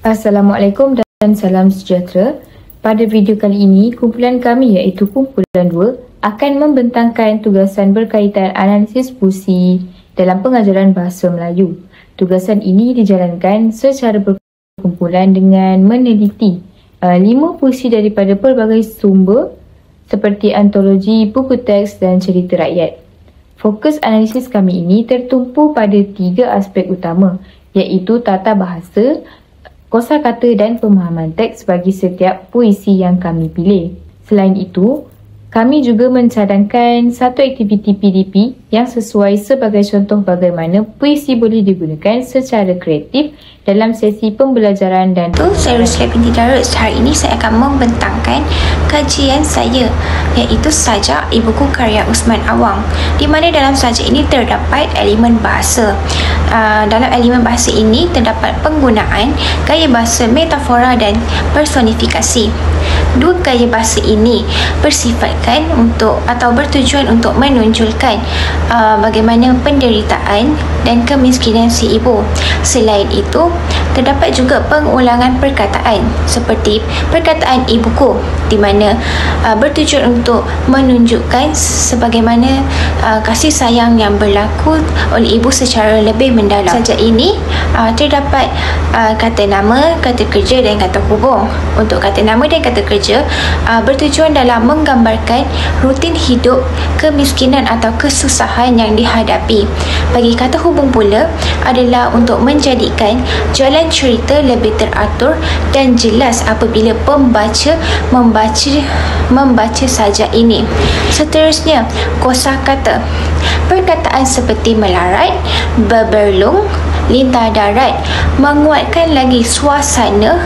Assalamualaikum dan salam sejahtera. Pada video kali ini, kumpulan kami iaitu kumpulan 2 akan membentangkan tugasan berkaitan analisis puisi dalam pengajaran bahasa Melayu. Tugasan ini dijalankan secara berkumpulan dengan meneliti 5 puisi daripada pelbagai sumber seperti antologi, buku teks dan cerita rakyat. Fokus analisis kami ini tertumpu pada 3 aspek utama, iaitu tata bahasa, kosakata dan pemahaman teks bagi setiap puisi yang kami pilih. Selain itu, kami juga mencadangkan satu aktiviti PDP yang sesuai sebagai contoh bagaimana puisi boleh digunakan secara kreatif dalam sesi pembelajaran dan Saya Ruslia binti Darus. Hari ini saya akan membentangkan kajian saya, iaitu sajak ibuku karya Usman Awang, di mana dalam sajak ini terdapat elemen bahasa. Dalam elemen bahasa ini terdapat penggunaan gaya bahasa metafora dan personifikasi. Dua gaya bahasa ini bersifatkan untuk atau bertujuan untuk menonjolkan bagaimana penderitaan dan kemiskinan si ibu. Selain itu, terdapat juga pengulangan perkataan seperti perkataan ibuku, di mana bertujuan untuk menunjukkan sebagaimana kasih sayang yang berlaku oleh ibu secara lebih mendalam. Sajak ini terdapat kata nama, kata kerja dan kata hubung. Untuk kata nama dan kata kerja bertujuan dalam menggambarkan rutin hidup, kemiskinan atau kesusahan yang dihadapi. Bagi kata hubung pula adalah untuk menjadikan jalan cerita lebih teratur dan jelas apabila pembaca membaca sajak ini. Seterusnya, kosakata. Perkataan seperti melarat, beberlung, lintah darat menguatkan lagi suasana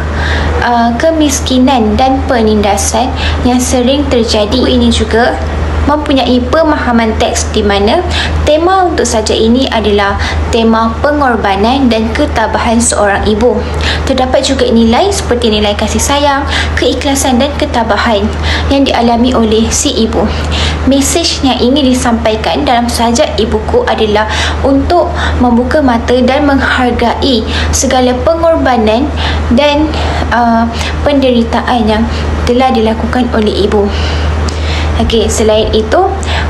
kemiskinan dan penindasan yang sering terjadi. Ini juga mempunyai pemahaman teks di mana tema untuk sajak ini adalah tema pengorbanan dan ketabahan seorang ibu. Terdapat juga nilai seperti nilai kasih sayang, keikhlasan dan ketabahan yang dialami oleh si ibu. Mesej yang ingin disampaikan dalam sajak ibuku adalah untuk membuka mata dan menghargai segala pengorbanan dan penderitaan yang telah dilakukan oleh ibu. Okey, selain itu,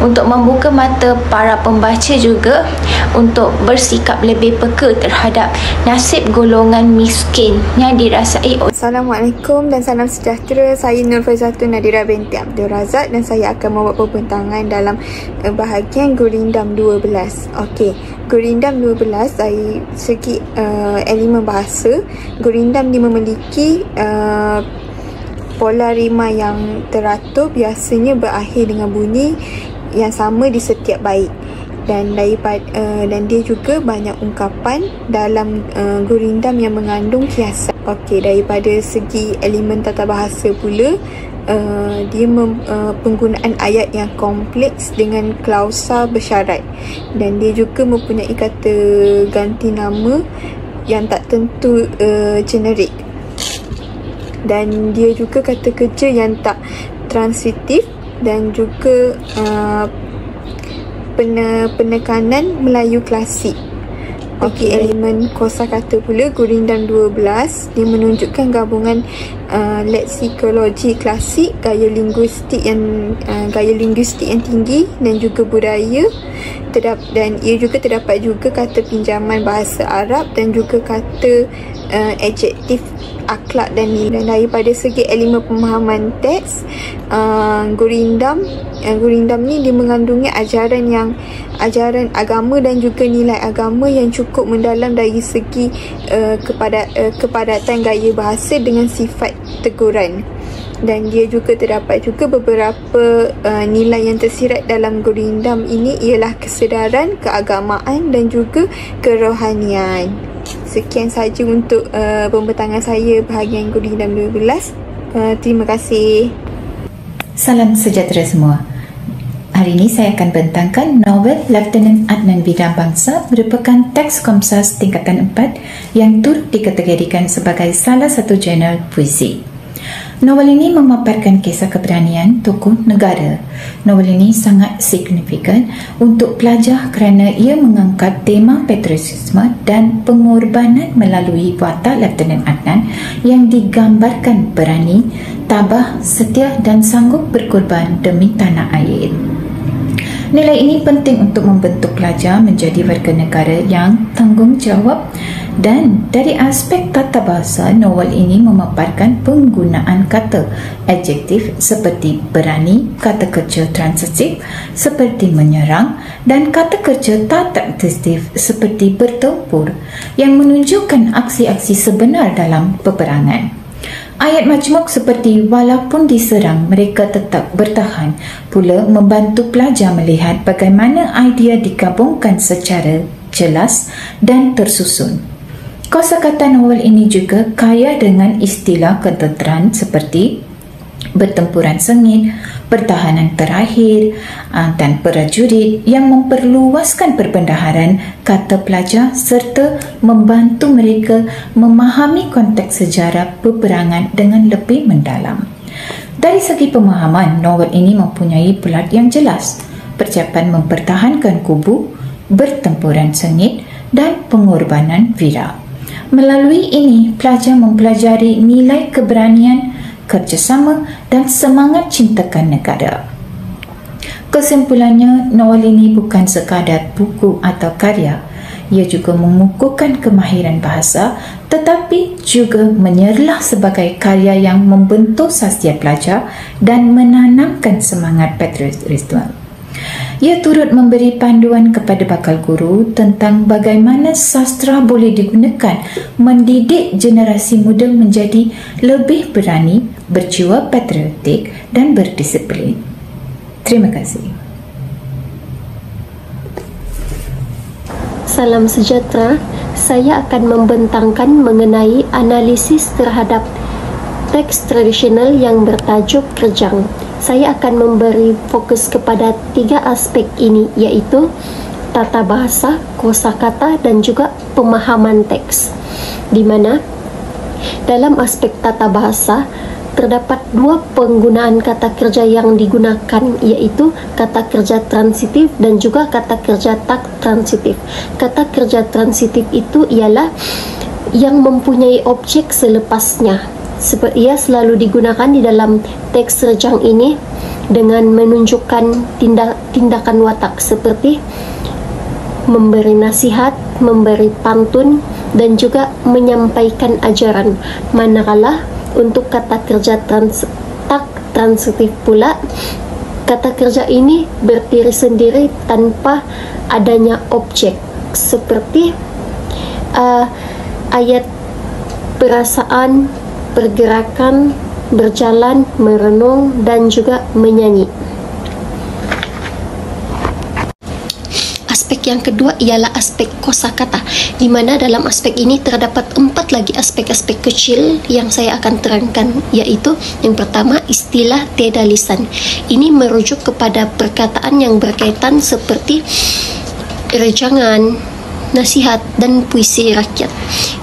untuk membuka mata para pembaca juga untuk bersikap lebih peka terhadap nasib golongan miskin yang dirasai. Assalamualaikum dan salam sejahtera. Saya Nur Faizatun Nadira binti Abdul Razak dan saya akan membuat pembentangan dalam bahagian Gurindam 12. Okey, Gurindam 12 dari segi elemen bahasa, Gurindam dia memiliki pola rima yang teratur, biasanya berakhir dengan bunyi yang sama di setiap bait, dan dan dia juga banyak ungkapan dalam gurindam yang mengandung kiasan. Okey, daripada segi elemen tata bahasa pula, dia penggunaan ayat yang kompleks dengan klausa bersyarat, dan dia juga mempunyai kata ganti nama yang tak tentu generik, dan dia juga kata kerja yang tak transitif, dan juga penekanan Melayu klasik. Okey, elemen kosakata pula, Gurindam 12 dia menunjukkan gabungan leksikologi klasik, gaya linguistik yang tinggi dan juga budaya. Dan ia juga terdapat juga kata pinjaman bahasa Arab dan juga kata adjektif akhlak dan nilai. Dan daripada segi elemen pemahaman teks, Gurindam ni dia mengandungi ajaran agama dan juga nilai agama yang cukup mendalam dari segi kepadatan gaya bahasa dengan sifat teguran. Dan dia juga terdapat juga beberapa nilai yang tersirat dalam Gurindam ini, ialah kesedaran, keagamaan dan juga kerohanian. Sekian saja untuk pembentangan saya bahagian Gurindam 12. Terima kasih. Salam sejahtera semua. Hari ini saya akan bentangkan novel Lieutenant Adnan Bidang Bangsa, merupakan teks Komsas tingkatan 4 yang turut dikategorikan sebagai salah satu jurnal puisi. Novel ini memaparkan kisah keberanian tokoh negara. Novel ini sangat signifikan untuk pelajar kerana ia mengangkat tema patriotisme dan pengorbanan melalui watak Lieutenant Adnan yang digambarkan berani, tabah, setia dan sanggup berkorban demi tanah air. Nilai ini penting untuk membentuk pelajar menjadi warga negara yang tanggungjawab, dan dari aspek tata bahasa, novel ini memaparkan penggunaan kata adjektif seperti berani, kata kerja transitif seperti menyerang dan kata kerja tak transitif seperti bertempur yang menunjukkan aksi-aksi sebenar dalam peperangan. Ayat majmuk seperti walaupun diserang mereka tetap bertahan pula membantu pelajar melihat bagaimana idea digabungkan secara jelas dan tersusun. Kosakata novel ini juga kaya dengan istilah ketenteraan seperti bertempuran sengit, pertahanan terakhir dan prajurit yang memperluaskan perbendaharaan kata pelajar serta membantu mereka memahami konteks sejarah peperangan dengan lebih mendalam. Dari segi pemahaman, novel ini mempunyai plot yang jelas, persiapan mempertahankan kubu, bertempuran sengit dan pengorbanan wira. Melalui ini, pelajar mempelajari nilai keberanian, kerjasama dan semangat cintakan negara. Kesimpulannya, novel ini bukan sekadar buku atau karya. Ia juga mengukuhkan kemahiran bahasa tetapi juga menyerlah sebagai karya yang membentuk sastia pelajar dan menanamkan semangat patriotisme. Ia turut memberi panduan kepada bakal guru tentang bagaimana sastra boleh digunakan mendidik generasi muda menjadi lebih berani, berjiwa patriotik dan berdisiplin. Terima kasih. Salam sejahtera. Saya akan membentangkan mengenai analisis terhadap teks tradisional yang bertajuk Kerjang. Saya akan memberi fokus kepada 3 aspek ini, iaitu tata bahasa, kosakata dan juga pemahaman teks. Di mana dalam aspek tata bahasa terdapat 2 penggunaan kata kerja yang digunakan, iaitu kata kerja transitif dan juga kata kerja tak transitif. Kata kerja transitif itu ialah yang mempunyai objek selepasnya. Ia selalu digunakan di dalam teks Kerjang ini dengan menunjukkan tindakan watak seperti memberi nasihat, memberi pantun dan juga menyampaikan ajaran. Manakala untuk kata kerja tak transitif pula, kata kerja ini berdiri sendiri tanpa adanya objek seperti ayat perasaan, pergerakan, berjalan, merenung dan juga menyanyi. Aspek yang kedua ialah aspek kosakata, di mana dalam aspek ini terdapat 4 lagi aspek-aspek kecil yang saya akan terangkan, iaitu yang pertama istilah tiada lisan. Ini merujuk kepada perkataan yang berkaitan seperti rejangan, nasihat dan puisi rakyat.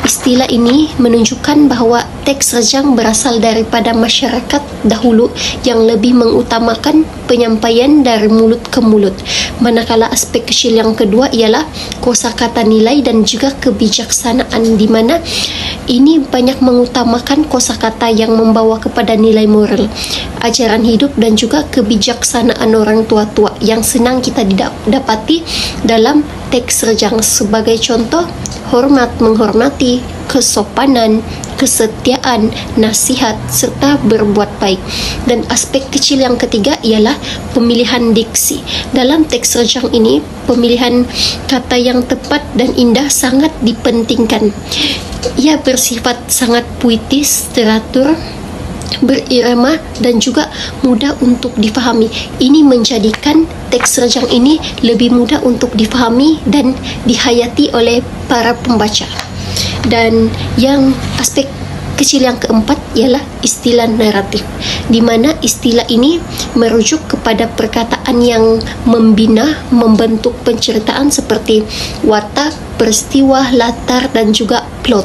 Istilah ini menunjukkan bahawa teks Rejang berasal daripada masyarakat dahulu yang lebih mengutamakan penyampaian dari mulut ke mulut. Manakala aspek kecil yang kedua ialah kosakata nilai dan juga kebijaksanaan, di mana ini banyak mengutamakan kosakata yang membawa kepada nilai moral, ajaran hidup dan juga kebijaksanaan orang tua-tua yang senang kita dapati dalam teks Rejang. Sebagai contoh, hormat menghormati, kesopanan, kesetiaan, nasihat serta berbuat baik. Dan aspek kecil yang ketiga ialah pemilihan diksi. Dalam teks Rejang ini, pemilihan kata yang tepat dan indah sangat dipentingkan. Ia bersifat sangat puitis, teratur, berirama dan juga mudah untuk difahami. Ini menjadikan teks Rejang ini lebih mudah untuk difahami dan dihayati oleh para pembaca. Dan yang aspek kecil yang keempat ialah istilah naratif, di mana istilah ini merujuk kepada perkataan yang membina, membentuk penceritaan seperti watak, peristiwa, latar dan juga plot.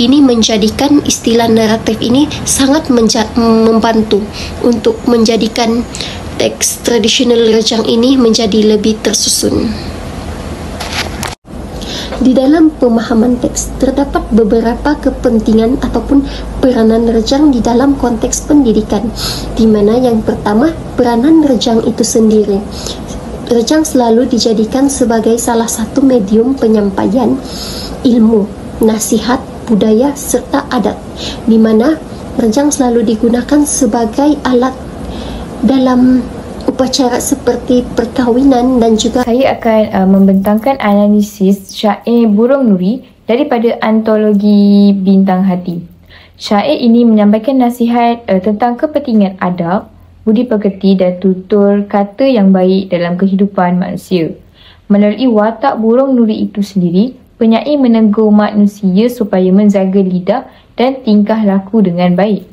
Ini menjadikan istilah naratif ini sangat membantu untuk menjadikan teks tradisional rejang ini menjadi lebih tersusun. Di dalam pemahaman teks, terdapat beberapa kepentingan ataupun peranan rejang di dalam konteks pendidikan, di mana yang pertama, peranan rejang itu sendiri. Rejang selalu dijadikan sebagai salah satu medium penyampaian ilmu, nasihat, budaya, serta adat, di mana rejang selalu digunakan sebagai alat dalam upacara seperti perkahwinan dan juga. Saya akan membentangkan analisis syair Burung Nuri daripada antologi Bintang Hati. Syair ini menyampaikan nasihat tentang kepentingan adab, budi pekerti dan tutur kata yang baik dalam kehidupan manusia. Melalui watak burung nuri itu sendiri, penyair menegur manusia supaya menjaga lidah dan tingkah laku dengan baik.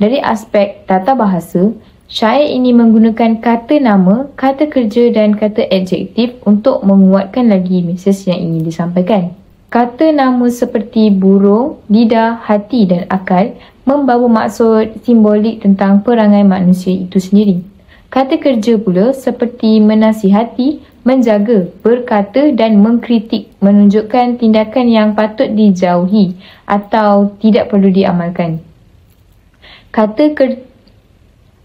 Dari aspek tata bahasa, syair ini menggunakan kata nama, kata kerja dan kata adjektif untuk menguatkan lagi mesej yang ingin disampaikan. Kata nama seperti burung, lidah, hati dan akal membawa maksud simbolik tentang perangai manusia itu sendiri. Kata kerja pula seperti menasihati, menjaga, berkata dan mengkritik menunjukkan tindakan yang patut dijauhi atau tidak perlu diamalkan.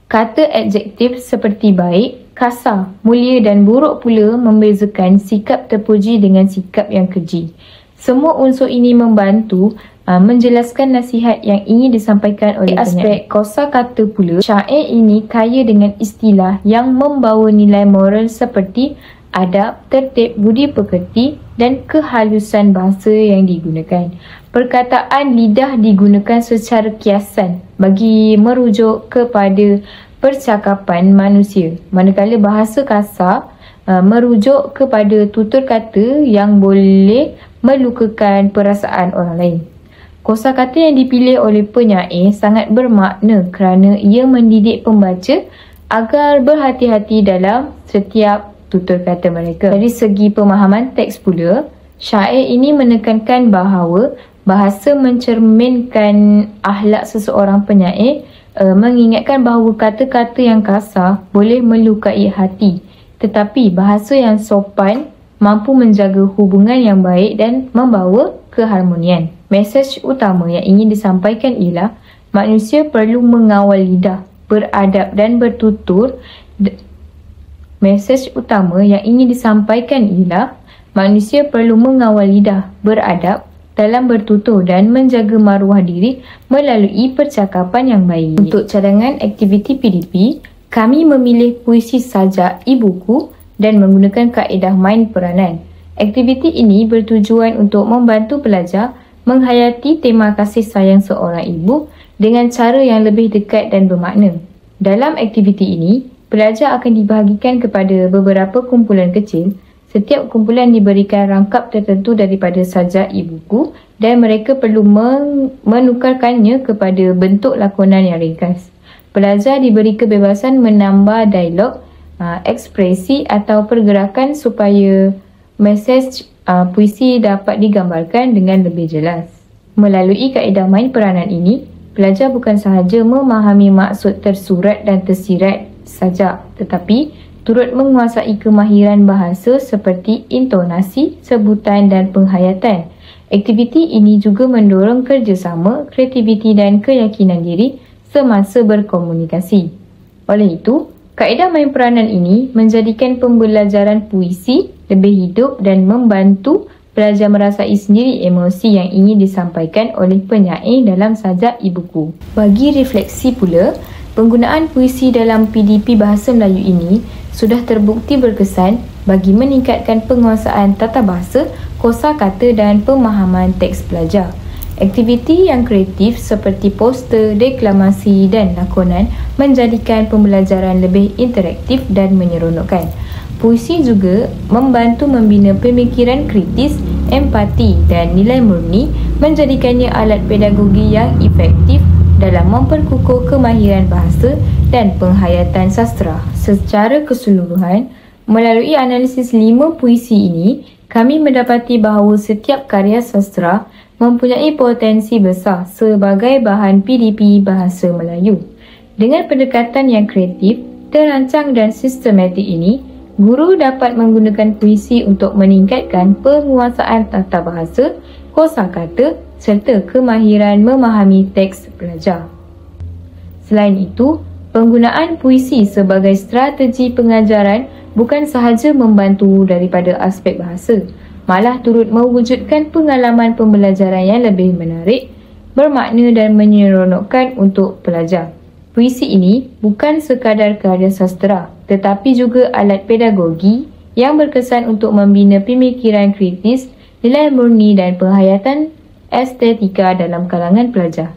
Kata adjektif seperti baik, kasar, mulia dan buruk pula membezakan sikap terpuji dengan sikap yang keji. Semua unsur ini membantu menjelaskan nasihat yang ingin disampaikan oleh aspek kosakata pula. Syair ini kaya dengan istilah yang membawa nilai moral seperti adab, tertib, budi pekerti dan kehalusan bahasa yang digunakan. Perkataan lidah digunakan secara kiasan bagi merujuk kepada percakapan manusia, manakala bahasa kasar merujuk kepada tutur kata yang boleh melukakan perasaan orang lain. Kosakata yang dipilih oleh penyair sangat bermakna kerana ia mendidik pembaca agar berhati-hati dalam setiap tutur kata mereka. Dari segi pemahaman teks pula, syair ini menekankan bahawa bahasa mencerminkan akhlak seseorang penyair, mengingatkan bahawa kata-kata yang kasar boleh melukai hati, tetapi bahasa yang sopan mampu menjaga hubungan yang baik dan membawa keharmonian. Mesej utama yang ingin disampaikan ialah manusia perlu mengawal lidah, beradab dan bertutur. Mesej utama yang ingin disampaikan ialah manusia perlu mengawal lidah, beradab dalam bertutur dan menjaga maruah diri melalui percakapan yang baik. Untuk cadangan aktiviti PDP, kami memilih puisi sajak e-buku dan menggunakan kaedah main peranan. Aktiviti ini bertujuan untuk membantu pelajar menghayati tema kasih sayang seorang ibu dengan cara yang lebih dekat dan bermakna. Dalam aktiviti ini, pelajar akan dibahagikan kepada beberapa kumpulan kecil. Setiap kumpulan diberikan rangkap tertentu daripada sajak e-buku dan mereka perlu menukarkannya kepada bentuk lakonan yang ringkas. Pelajar diberi kebebasan menambah dialog, ekspresi atau pergerakan supaya mesej puisi dapat digambarkan dengan lebih jelas. Melalui kaedah main peranan ini, pelajar bukan sahaja memahami maksud tersurat dan tersirat sajak, tetapi turut menguasai kemahiran bahasa seperti intonasi, sebutan dan penghayatan. Aktiviti ini juga mendorong kerjasama, kreativiti dan keyakinan diri semasa berkomunikasi. Oleh itu, kaedah main peranan ini menjadikan pembelajaran puisi lebih hidup dan membantu pelajar merasai sendiri emosi yang ingin disampaikan oleh penyair dalam sajak e-buku. Bagi refleksi pula, penggunaan puisi dalam PDP Bahasa Melayu ini sudah terbukti berkesan bagi meningkatkan penguasaan tata bahasa, kosakata dan pemahaman teks pelajar. Aktiviti yang kreatif seperti poster, deklamasi dan lakonan menjadikan pembelajaran lebih interaktif dan menyeronokkan. Puisi juga membantu membina pemikiran kritis, empati dan nilai murni, menjadikannya alat pedagogi yang efektif dalam memperkukuh kemahiran bahasa dan penghayatan sastra. Secara keseluruhan, melalui analisis 5 puisi ini, kami mendapati bahawa setiap karya sastra mempunyai potensi besar sebagai bahan PDP bahasa Melayu. Dengan pendekatan yang kreatif, terancang dan sistematik ini, guru dapat menggunakan puisi untuk meningkatkan penguasaan tata bahasa, kosakata serta kemahiran memahami teks pelajar. Selain itu, penggunaan puisi sebagai strategi pengajaran bukan sahaja membantu daripada aspek bahasa, malah turut mewujudkan pengalaman pembelajaran yang lebih menarik, bermakna dan menyeronokkan untuk pelajar. Puisi ini bukan sekadar karya sastera, tetapi juga alat pedagogi yang berkesan untuk membina pemikiran kritis, nilai murni dan penghayatan estetika dalam kalangan pelajar.